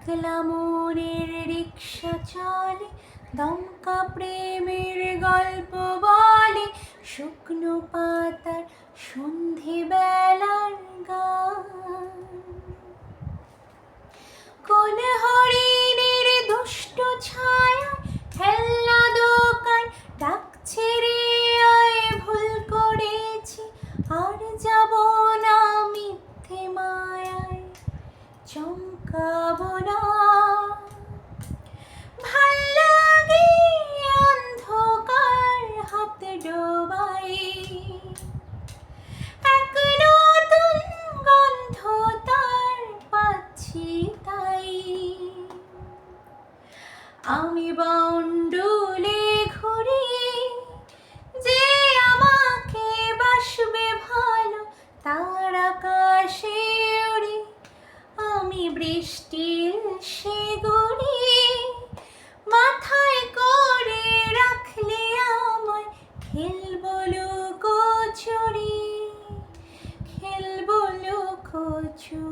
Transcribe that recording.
একলা মোড়ের রিক্সা চলে, দমকা প্রেমের গল্প বলে, শুকনো পাতার সন্ধিবেলার গান। কোন হরিণের দুষ্ট ছায়া খেলনা দোকান ডাকছে রে আয়, ভুল করেছি আর যাব না মিথ্যে মায়ায়, চমকাবো না। ভাল লাগে অন্ধকার হাত ডোবাই, এক নতুন গন্ধ তার পাচ্ছি তাই। আমি বাউন্ডুলে ঘুরি, যে আমাকে বাসবে ভালো তার আকাশে উড়ি। আমি বৃষ্টির সে গড়ি, মাথায় করে রাখলে আমায় খেলবো লুকোচুরি, খেলবো লুকোচুরি।